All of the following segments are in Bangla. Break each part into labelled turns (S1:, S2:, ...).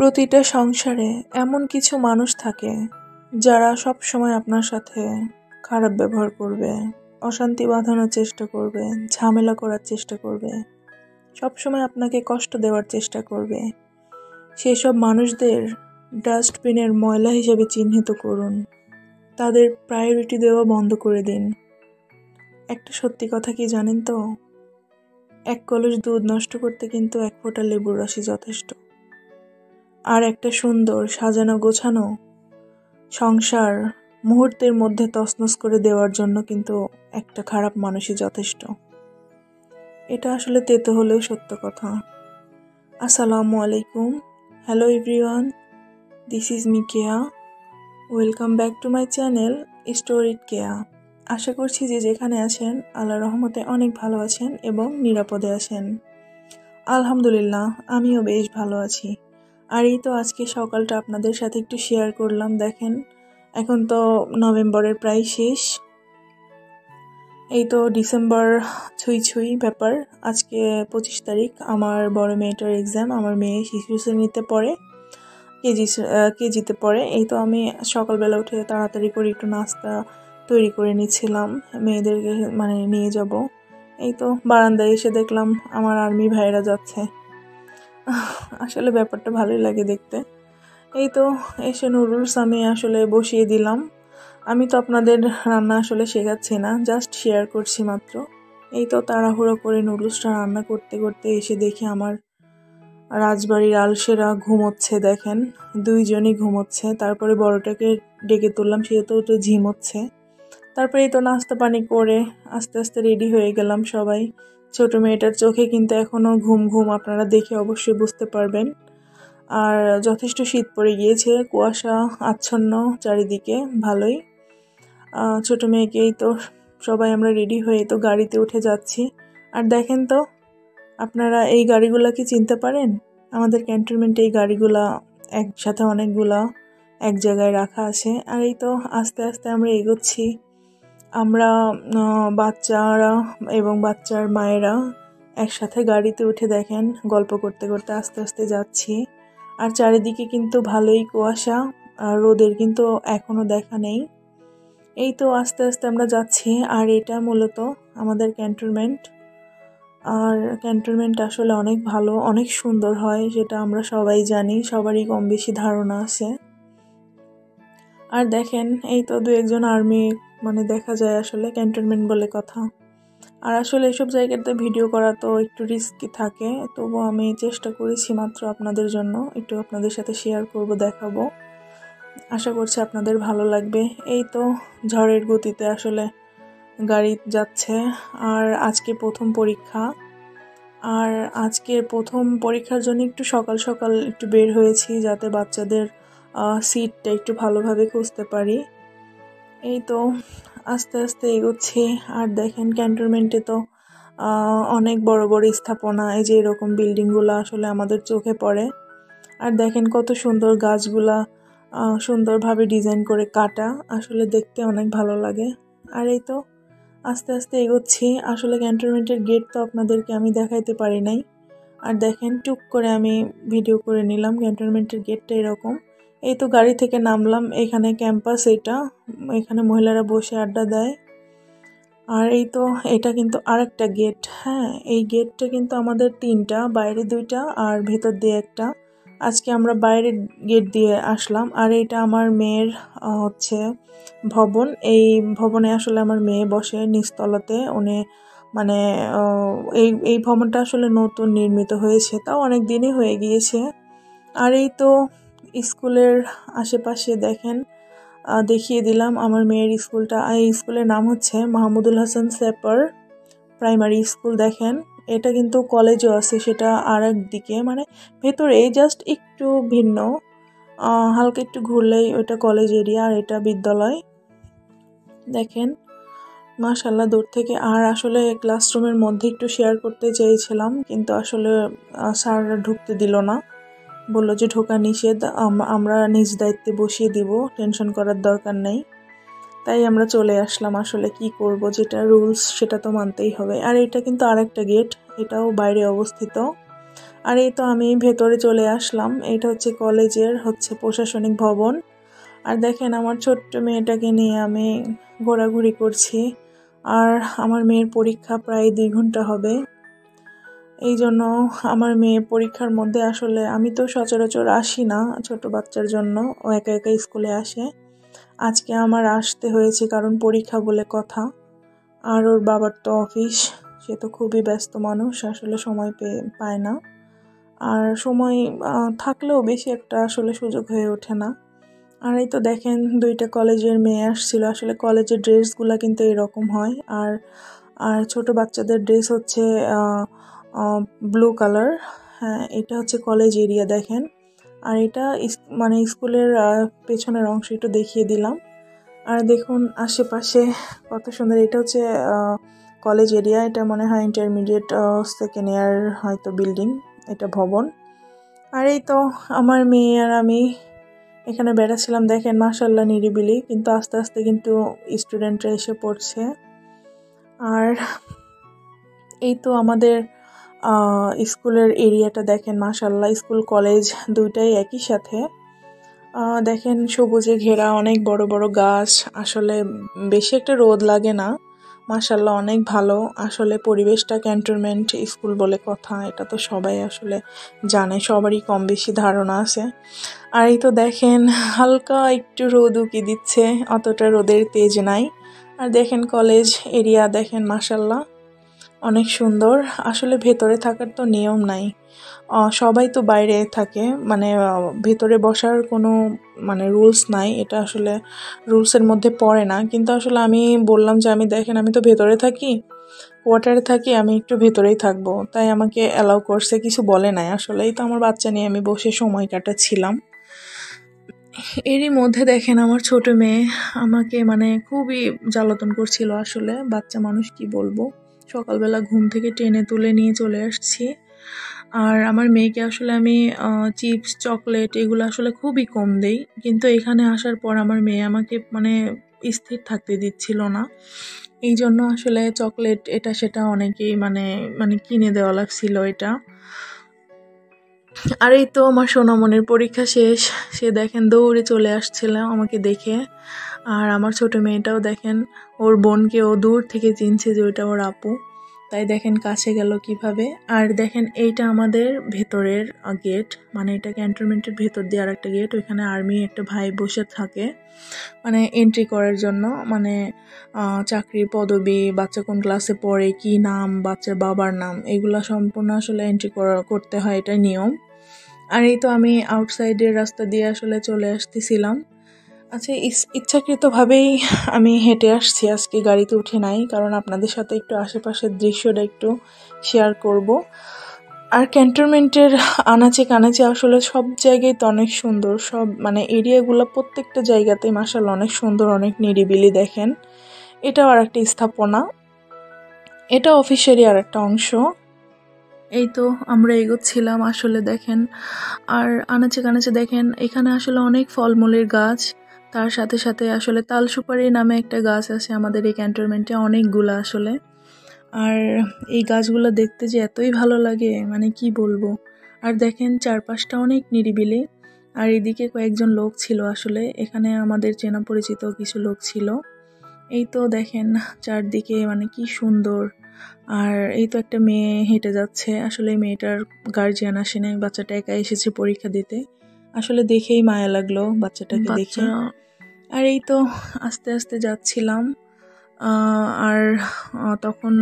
S1: প্রতিটা সংসারে এমন কিছু মানুষ থাকে যারা সব সময় আপনার সাথে খারাপ ব্যবহার করবে, অশান্তি বাঁধানোর চেষ্টা করবে, ঝামেলা করার চেষ্টা করবে, সব সময় আপনাকে কষ্ট দেওয়ার চেষ্টা করবে। সেসব মানুষদের ডাস্টবিনের ময়লা হিসেবে চিহ্নিত করুন, তাদের প্রায়োরিটি দেওয়া বন্ধ করে দিন। একটা সত্যি কথা কি জানেন তো, এক কলস দুধ নষ্ট করতে কিন্তু এক ফোঁটা লেবুর রসই যথেষ্ট। আর একটা সুন্দর সাজানো গোছানো সংসার মুহূর্তের মধ্যে তছনছ করে দেওয়ার জন্য কিন্তু একটা খারাপ মানুষই যথেষ্ট। এটা আসলে তেতো হলেও সত্য কথা। আসসালামু আলাইকুম, hello everyone, this is me Keya. Welcome back to my channel story Keya. আশা করছি যে যেখানে আছেন আল্লাহর রহমতে অনেক ভালো আছেন এবং নিরাপদে আছেন। আলহামদুলিল্লাহ, আমিও বেশ ভালো আছি। আর এই তো আজকে সকালটা আপনাদের সাথে একটু শেয়ার করলাম। দেখেন, এখন তো নভেম্বরের প্রায় শেষ, এই তো ডিসেম্বর ছুঁই ব্যাপার। আজকে 25 তারিখ, আমার বড় মেয়েটার এক্সাম। আমার মেয়ে শিশু শ্রেণীতে পড়ে, কেজিতে পড়ে। এই তো আমি সকালবেলা উঠে তাড়াতাড়ি করে একটু নাস্তা তৈরি করে নিচ্ছিলাম, মেয়েদেরকে নিয়ে যাব। এই তো বারান্দায় এসে দেখলাম আমার আর্মি ভাইরা যাচ্ছে। আসলে ব্যাপারটা ভালোই লাগে দেখতে। এই তো এসে নুডলস আমি আসলে বসিয়ে দিলাম। আমি তো আপনাদের রান্না আসলে শেখাচ্ছি না, জাস্ট শেয়ার করছি মাত্র। এই তো তাড়াহুড়ো করে নুডলসটা রান্না করতে করতে এসে দেখি আমার রাজবাড়ির আলসেরা ঘুমোচ্ছে। দেখেন, দুইজনই ঘুমোচ্ছে। তারপরে বড়টাকে ডেকে তুললাম, সে তো ঝিমোচ্ছে। তারপরে এই তো নাস্তা পানি করে আস্তে আস্তে রেডি হয়ে গেলাম সবাই। ছোট মেয়েটার চোখে কিন্তু এখনও ঘুম ঘুম, আপনারা দেখে অবশ্যই বুঝতে পারবেন। আর যথেষ্ট শীত পড়ে গিয়েছে, কুয়াশা আচ্ছন্ন চারিদিকে, ভালোই। ছোট মেয়েকেই তো সবাই আমরা রেডি হয়ে তো গাড়িতে উঠে যাচ্ছি। আর দেখেন তো আপনারা, এই গাড়িগুলা কি চিনতে পারেন? আমাদের ক্যান্টনমেন্টে এই গাড়িগুলা একসাথে অনেকগুলা এক জায়গায় রাখা আছে। আর এই তো আস্তে আস্তে আমরা এগোচ্ছি। আমরা বাচ্চারা এবং বাচ্চার মায়েরা একসাথে গাড়িতে উঠে দেখেন গল্প করতে করতে আস্তে আস্তে যাচ্ছি। আর চারিদিকে কিন্তু ভালোই কুয়াশা, আর রোদের কিন্তু এখনো দেখা নেই। এই তো আস্তে আস্তে আমরা যাচ্ছি। আর এটা মূলত আমাদের ক্যান্টনমেন্ট। আর ক্যান্টনমেন্ট আসলে অনেক ভালো, অনেক সুন্দর হয়, সেটা আমরা সবাই জানি, সবারই কম বেশি ধারণা আছে। আর দেখেন, এই তো দু একজন আর্মি দেখা যায় আসলে ক্যান্টনমেন্ট বলে কথা। আর আসলে এসব জায়গাতে ভিডিও করা তো একটু রিস্কি থাকে, তবুও আমি চেষ্টা করেছি মাত্র আপনাদের জন্য একটু আপনাদের সাথে শেয়ার করব, দেখাবো। আশা করছি আপনাদের ভালো লাগবে। এই তো ঝড়ের গতিতে আসলে গাড়ি যাচ্ছে। আর আজকে প্রথম পরীক্ষা, আর আজকে প্রথম পরীক্ষার জন্য একটু সকাল সকাল একটু বের হয়েছি, যাতে বাচ্চাদের সিটটা একটু ভালোভাবে খুঁজতে পারি। এই তো আস্তে আস্তে এগোচ্ছি। আর দেখেন ক্যান্টনমেন্টে তো অনেক বড় বড় স্থাপনা, এই যে এরকম বিল্ডিংগুলো আসলে আমাদের চোখে পড়ে। আর দেখেন কত সুন্দর গাছগুলা সুন্দরভাবে ডিজাইন করে কাটা, আসলে দেখতে অনেক ভালো লাগে। আর এই তো আস্তে আস্তে এগোচ্ছি। আসলে ক্যান্টনমেন্টের গেট তো আপনাদেরকে আমি দেখাইতে পারি নাই। আর দেখেন টুক করে আমি ভিডিও করে নিলাম। ক্যান্টনমেন্টের গেটটা এরকম। এই তো গাড়ি থেকে নামলাম, এখানে ক্যাম্পাস, এখানে মহিলারা বসে আড্ডা দেয়। আর এই তো এটা কিন্তু আরেকটা গেট। হ্যাঁ, এই গেটটা কিন্তু আমাদের তিনটা, বাইরে দুইটা আর ভেতর দিয়ে একটা। আজকে আমরা বাইরের গেট দিয়ে আসলাম। আর এটা আমার মেয়ের হচ্ছে ভবন। এই ভবনে আসলে আমার মেয়ে বসে নিচতলাতে। উনি এই ভবনটা আসলে নতুন নির্মিত হয়েছে, তাও অনেক দিনই হয়ে গিয়েছে। আর এই তো স্কুলের আশেপাশে দেখেন, দেখিয়ে দিলাম আমার মেয়ের স্কুলটা। এই স্কুলের নাম হচ্ছে মাহমুদুল হাসান সেপার প্রাইমারি স্কুল। দেখেন, এটা কিন্তু কলেজও আছে, সেটা আর একদিকে, ভেতরে জাস্ট একটু ভিন্ন। হালকা একটু ঘুরলেই ওইটা কলেজ এরিয়া, আর এটা বিদ্যালয়। দেখেন মাশাআল্লাহ দূর থেকে। আর আসলে ক্লাসরুমের মধ্যে একটু শেয়ার করতে চেয়েছিলাম, কিন্তু আসলে স্যাররা ঢুকতে দিল না, বললো যে ঢোকা নিষেধ, আমরা নিজ দায়িত্বে বসিয়ে দিব, টেনশন করার দরকার নেই। তাই আমরা চলে আসলাম। আসলে কি করব, যেটা রুলস সেটা তো মানতেই হবে। আর এটা কিন্তু আরেকটা গেট, এটাও বাইরে অবস্থিত। আর এই তো আমি ভেতরে চলে আসলাম। এটা হচ্ছে কলেজের প্রশাসনিক ভবন। আর দেখেন আমার ছোট্ট মেয়েটাকে নিয়ে আমি ঘোরাঘুরি করছি। আর আমার মেয়ের পরীক্ষা প্রায় 2 ঘন্টা হবে। এই জন্য আমার মেয়ে পরীক্ষার মধ্যে আসলে আমি তো সচরাচর আসি না ছোট বাচ্চার জন্য, ও একা একা স্কুলে আসে। আজকে আমার আসতে হয়েছে কারণ পরীক্ষা বলে কথা। আর ওর বাবার তো অফিস, সে তো খুবই ব্যস্ত মানুষ, আসলে সময় পায় না। আর সময় থাকলেও বেশি একটা আসলে সুযোগ হয়ে ওঠে না। আর এই তো দেখেন 2টা কলেজের মেয়ে আসছিল। আসলে কলেজের ড্রেসগুলো কিন্তু এরকম হয়। আর আর ছোট বাচ্চাদের ড্রেস হচ্ছে ব্লু কালার। হ্যাঁ, এটা হচ্ছে কলেজ এরিয়া দেখেন। আর এটা মানে স্কুলের পেছনের অংশ একটু দেখিয়ে দিলাম। আর দেখুন আশেপাশে কত সুন্দর। এটা হচ্ছে কলেজ এরিয়া। এটা মনে হয় ইন্টারমিডিয়েট সেকেন্ড ইয়ার হয়তো বিল্ডিং, এটা ভবন। আর এই তো আমার মেয়ে আর আমি এখানে বেড়াচ্ছিলাম। দেখেন মাশাআল্লাহ নিরিবিলি, কিন্তু আস্তে আস্তে কিন্তু স্টুডেন্টরা এসে পড়ছে। আর এই তো আমাদের স্কুলের এরিয়াটা দেখেন মাশাআল্লাহ, স্কুল কলেজ দুইটাই একই সাথে। দেখেন সবুজে ঘেরা অনেক বড় বড় গাছ। আসলে বেশি একটা রোদ লাগে না, মাশাআল্লাহ অনেক ভালো। আসলে পরিবেশটা ক্যান্টনমেন্ট স্কুল বলে কথা, এটা তো সবাই আসলে জানে, সবারই কম বেশি ধারণা আছে। আর এই তো দেখেন হালকা একটু রোদ উকি দিচ্ছে, অতটা রোদের তেজ নাই। আর দেখেন কলেজ এরিয়া দেখেন মাশাআল্লাহ অনেক সুন্দর। আসলে ভেতরে থাকার তো নিয়ম নাই, সবাই তো বাইরে থাকে, মানে ভেতরে বসার কোনো মানে রুলস নাই, এটা আসলে রুলসের মধ্যে পড়ে না। কিন্তু আসলে আমি বললাম যে আমি দেখেন আমি তো ভেতরে থাকি, কোয়ার্টারে থাকি, আমি একটু ভেতরেই থাকবো, তাই আমাকে অ্যালাউ করছে, কিছু বলে নাই। আসলেই তো আমার বাচ্চা নিয়ে আমি বসে সময় কাটাচ্ছিলাম। এরই মধ্যে দেখেন আমার ছোট মেয়ে আমাকে মানে খুবই জ্বালাতন করছিল। আসলে বাচ্চা মানুষ কি বলবো, সকালবেলা ঘুম থেকে টেনে তুলে নিয়ে চলে আসছি। আর আমার মেয়েকে আসলে আমি চিপস চকলেট এগুলো আসলে খুবই কম দেই, কিন্তু এখানে আসার পর আমার মেয়ে আমাকে মানে স্থির থাকতে দিচ্ছিল না। এই জন্য আসলে চকলেট এটা সেটা অনেকেই মানে মানে কিনে দেওয়া লাগছিল এটা। আর এই তো আমার সোনামণির পরীক্ষা শেষ, সে দেখেন দৌড়ে চলে আসছিল আমাকে দেখে। আর আমার ছোট মেয়েটাও দেখেন ওর বোনকে ও দূর থেকে চিনছে যে ওইটা ওর আপু, তাই দেখেন কাছে গেল কিভাবে। আর দেখেন এইটা আমাদের ভেতরের গেট, মানে এটা ক্যান্টনমেন্টের ভেতর দিয়ে আর একটা গেট, ওইখানে আর্মি একটা ভাই বসে থাকে মানে এন্ট্রি করার জন্য, মানে চাকরি পদবি, বাচ্চা কোন ক্লাসে পড়ে, কি নাম, বাচ্চার বাবার নাম, এগুলা সম্পূর্ণ আসলে এন্ট্রি করতে হয়, এটা নিয়ম। আর এই তো আমি আউটসাইডের রাস্তা দিয়ে আসলে চলে আসতেছিলাম। আচ্ছা, ইচ্ছাকৃতভাবেই আমি হেঁটে আসছি, আজকে গাড়িতে উঠে নাই, কারণ আপনাদের সাথে একটু আশেপাশের দৃশ্যটা একটু শেয়ার করব। আর ক্যান্টনমেন্টের আনাচে কানাচে আসলে সব জায়গায় তো অনেক সুন্দর, সব মানে এরিয়াগুলো প্রত্যেকটা জায়গাতেই মাশাআল্লাহ অনেক সুন্দর, অনেক নিরিবিলি। দেখেন এটাও আর একটা স্থাপনা, এটা অফিসেরই আর একটা অংশ। এই তো আমরা এগোচ্ছিলাম আসলে দেখেন। আর আনাচে কানাচে দেখেন এখানে আসলে অনেক ফলমূলের গাছ, তার সাথে সাথে আসলে তাল সুপারি নামে একটা গাছ আছে আমাদের এই ক্যান্টনমেন্টে, অনেকগুলা আসলে। আর এই গাছগুলো দেখতে যে এতই ভালো লাগে মানে কি বলবো। আর দেখেন চারপাশটা অনেক নিরিবিলি। আর এদিকে কয়েকজন লোক ছিল, আসলে এখানে আমাদের চেনা পরিচিত কিছু লোক ছিল। এই তো দেখেন চারদিকে মানে কি সুন্দর। আর এই তো একটা মেয়ে হেঁটে যাচ্ছে, আসলে এই মেয়েটার গার্জিয়ান আসে নাই, বাচ্চাটা একা এসেছে পরীক্ষা দিতে। আসলে দেখেই মায়া লাগলো বাচ্চাটাকে দেখে। আর এই তো আস্তে আস্তে যাচ্ছিলাম। আর তখন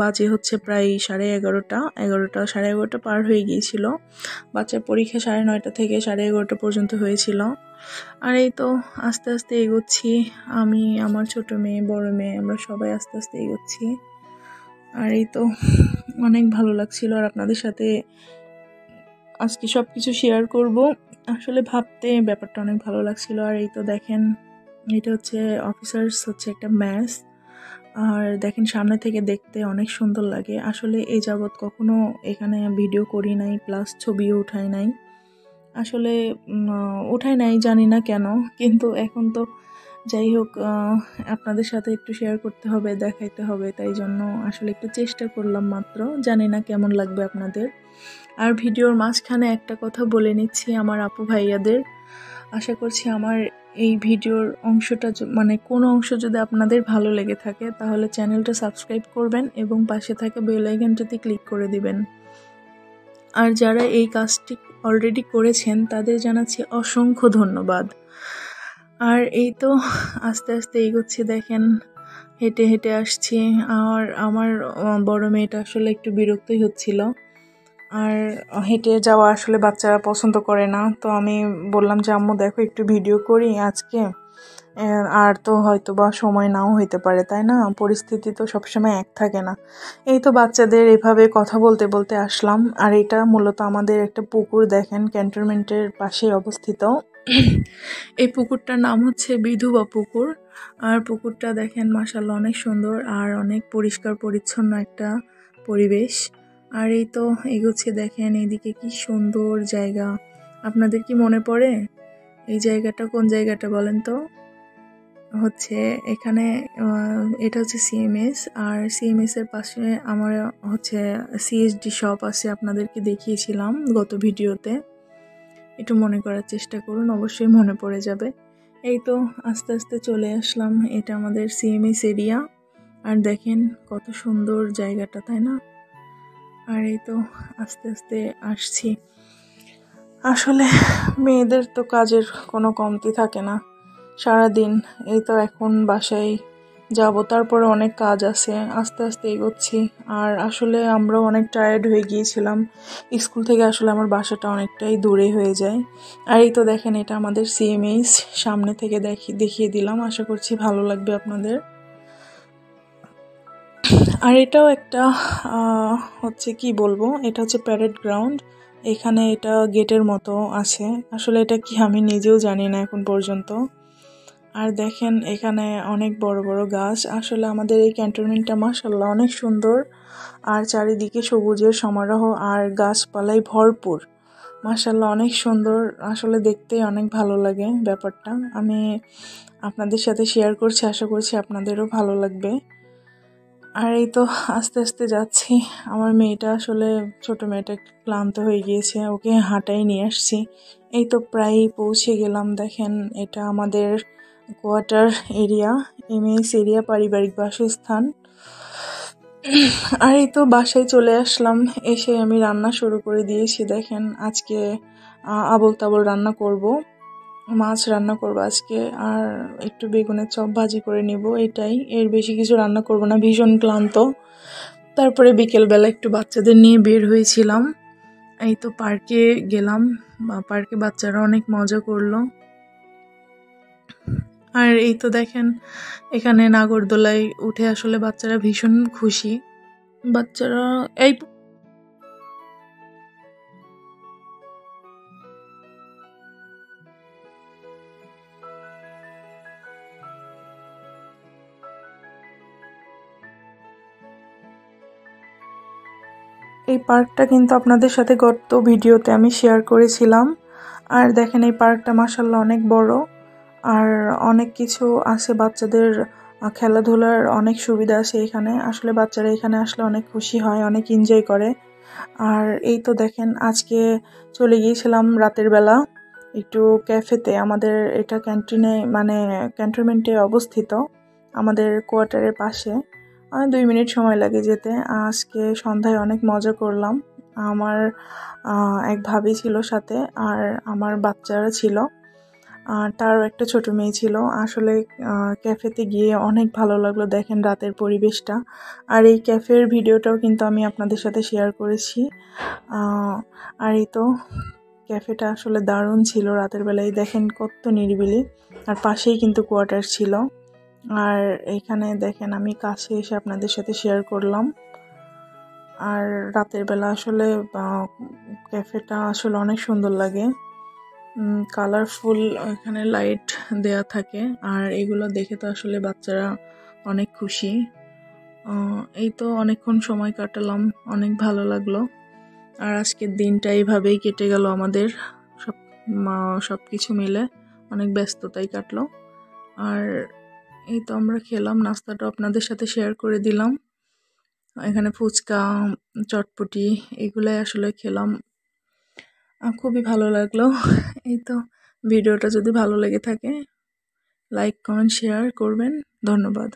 S1: বাজে হচ্ছে প্রায় 11:30, 11:30 পার হয়ে গিয়েছিল। বাচ্চার পরীক্ষা 9:30 থেকে 11:30 পর্যন্ত হয়েছিল। আর এই তো আস্তে আস্তে এগোচ্ছি, আমি, আমার ছোট মেয়ে, বড় মেয়ে, আমরা সবাই আস্তে আস্তে এগোচ্ছি। আর এই তো অনেক ভালো লাগছিল, আর আপনাদের সাথে আজকে সব কিছু শেয়ার করব। আসলে ভাবতে ব্যাপারটা অনেক ভালো লাগছিল। আর এই তো দেখেন এটা হচ্ছে অফিসার্স হচ্ছে একটা ম্যাচ। আর দেখেন সামনে থেকে দেখতে অনেক সুন্দর লাগে। আসলে এই যাবৎ কখনো এখানে ভিডিও করি নাই, প্লাস ছবিও উঠাই নাই। আসলে উঠাই নাই জানি না কেন, কিন্তু এখন তো যাই হোক আপনাদের সাথে একটু শেয়ার করতে হবে, দেখাইতে হবে, তাই জন্য আসলে একটু চেষ্টা করলাম মাত্র, জানি না কেমন লাগবে আপনাদের। আর ভিডিওর মাঝখানে একটা কথা বলে নিচ্ছি আমার আপু ভাইয়াদের, আশা করছি আমার এই ভিডিওর অংশটা মানে কোনো অংশ যদি আপনাদের ভালো লেগে থাকে তাহলে চ্যানেলটা সাবস্ক্রাইব করবেন এবং পাশে থাকা বেল আইকনটাতে ক্লিক করে দিবেন। আর যারা এই কাজটি অলরেডি করেছেন তাদের জানাচ্ছি অসংখ্য ধন্যবাদ। আর এই তো আস্তে আস্তে এগোচ্ছি, দেখেন হেঁটে হেঁটে আসছি। আর আমার বড় মেয়েটা আসলে একটু বিরক্তই হচ্ছিল, আর হেঁটে যাওয়া আসলে বাচ্চারা পছন্দ করে না। তো আমি বললাম যে আম্মু দেখো একটু ভিডিও করি আজকে, আর তো হয়তো বা সময় নাও হইতে পারে, তাই না, পরিস্থিতি তো সবসময় এক থাকে না। এই তো বাচ্চাদের এভাবে কথা বলতে বলতে আসলাম। আর এটা মূলত আমাদের একটা পুকুর, দেখেন ক্যান্টনমেন্টের পাশে অবস্থিত। এই পুকুরটার নাম হচ্ছে বিধবা পুকুর। আর পুকুরটা দেখেন মাশাআল্লাহ অনেক সুন্দর আর অনেক পরিষ্কার পরিচ্ছন্ন একটা পরিবেশ। আর এই তো এগোচ্ছে, দেখেন এইদিকে কি সুন্দর জায়গা। আপনাদের কি মনে পড়ে এই জায়গাটা কোন জায়গাটা বলেন তো? হচ্ছে এখানে এটা হচ্ছে সিএমএস, আর সিএমএস এর পাশে আমার হচ্ছে সিএসডি শপ আছে, আপনাদেরকে দেখিয়েছিলাম গত ভিডিওতে। একটু মনে করার চেষ্টা করুন, অবশ্যই মনে পড়ে যাবে। এই তো আস্তে আস্তে চলে আসলাম, এটা আমাদের সিএমএস এরিয়া। আর দেখেন কত সুন্দর জায়গাটা, তাই না? আর এই তো আস্তে আস্তে আসছি। আসলে মেয়েদের তো কাজের কোনো কমতি থাকে না সারাদিন। এই তো এখন বাসায় যাব, তারপরে অনেক কাজ আছে, আস্তে আস্তে এগোচ্ছি। আর আসলে আমরাও অনেক টায়ার্ড হয়ে গিয়েছিলাম, স্কুল থেকে আসলে আমার বাসাটা অনেকটাই দূরে হয়ে যায়। আর এই তো দেখেন এটা আমাদের সিএমএইচ, সামনে থেকে দেখিয়ে দিলাম, আশা করছি ভালো লাগবে আপনাদের। আর এটাও একটা হচ্ছে কি বলবো, এটা হচ্ছে প্যারেড গ্রাউন্ড। এখানে এটা গেটের মতো আছে, আসলে এটা কি আমি নিজেও জানি না এখন পর্যন্ত। আর দেখেন এখানে অনেক বড় বড় গাছ, আসলে আমাদের এই ক্যান্টনমেন্টটা মাশাআল্লাহ অনেক সুন্দর। আর চারিদিকে সবুজের সমারোহ আর গাছপালায় ভরপুর, মাশাআল্লাহ অনেক সুন্দর। আসলে দেখতে অনেক ভালো লাগে ব্যাপারটা, আমি আপনাদের সাথে শেয়ার করছি, আশা করছি আপনাদেরও ভালো লাগবে। আর এই তো আস্তে আস্তে যাচ্ছি। আমার মেয়েটা আসলে ছোট মেয়েটা একটু ক্লান্ত হয়ে গিয়েছে, ওকে হাঁটাই নিয়ে আসছি। এই তো প্রায় পৌঁছে গেলাম, দেখেন এটা আমাদের কোয়ার্টার এরিয়া, এমএস এরিয়া, পারিবারিক বাসস্থান। আর এই তো বাসায় চলে আসলাম, এসে আমি রান্না শুরু করে দিয়েছি। দেখেন আজকে আবোল তাবোল রান্না করব, মাছ রান্না করব আজকে, আর একটু বেগুনের চপ ভাজি করে নিব, এটাই, এর বেশি কিছু রান্না করব না, ভীষণ ক্লান্ত। তারপরে বিকেলবেলা একটু বাচ্চাদের নিয়ে বের হয়েছিলাম, এই তো পার্কে গেলাম, পার্কে বাচ্চারা অনেক মজা করলো। আর এই তো দেখেন এখানে নাগরদোলায় উঠে আসলে বাচ্চারা ভীষণ খুশি। বাচ্চারা এই পার্কটা কিন্তু আপনাদের সাথে গত ভিডিওতে আমি শেয়ার করেছিলাম। আর দেখেন এই পার্কটা মাশাআল্লাহ অনেক বড়, আর অনেক কিছু আছে, বাচ্চাদের খেলাধুলার অনেক সুবিধা আছে এখানে। আসলে বাচ্চারা এখানে আসলে অনেক খুশি হয়, অনেক এনজয় করে। আর এই তো দেখেন আজকে চলে গিয়েছিলাম রাতের বেলা একটু ক্যাফেতে, আমাদের এটা ক্যান্টিনে মানে ক্যান্টনমেন্টে অবস্থিত, আমাদের কোয়ার্টারের পাশে। 2 মিনিট সময় লাগে যেতে। আজকে সন্ধ্যায় অনেক মজা করলাম, আমার এক ভাবি ছিল সাথে, আর আমার বাচ্চারা ছিল, আর তারও একটা ছোট মেয়ে ছিল। আসলে ক্যাফেতে গিয়ে অনেক ভালো লাগলো, দেখেন রাতের পরিবেশটা। আর এই ক্যাফের ভিডিওটাও কিন্তু আমি আপনাদের সাথে শেয়ার করেছি। আর এই তো ক্যাফেটা আসলে দারুণ ছিল রাতের বেলায়, দেখেন কত নিরিবিলি, আর পাশেই কিন্তু কোয়ার্টার ছিল। আর এইখানে দেখেন আমি কাছে এসে আপনাদের সাথে শেয়ার করলাম। আর রাতের বেলা আসলে ক্যাফেটা আসলে অনেক সুন্দর লাগে, কালারফুল এখানে লাইট দেয়া থাকে, আর এগুলো দেখে তো আসলে বাচ্চারা অনেক খুশি। এই তো অনেকক্ষণ সময় কাটালাম, অনেক ভালো লাগলো। আর আজকের দিনটা এইভাবেই কেটে গেল আমাদের, সব কিছু মিলে অনেক ব্যস্ততাই কাটলো। আর এই তো আমরা খেলাম, নাস্তাটা আপনাদের সাথে শেয়ার করে দিলাম। এখানে ফুচকা, চটপটি এগুলাই আসলে খেলাম। খুবই ভালো লাগলো। এই তো, ভিডিওটা যদি ভালো লেগে থাকে লাইক, কমেন্ট, শেয়ার করবেন। ধন্যবাদ।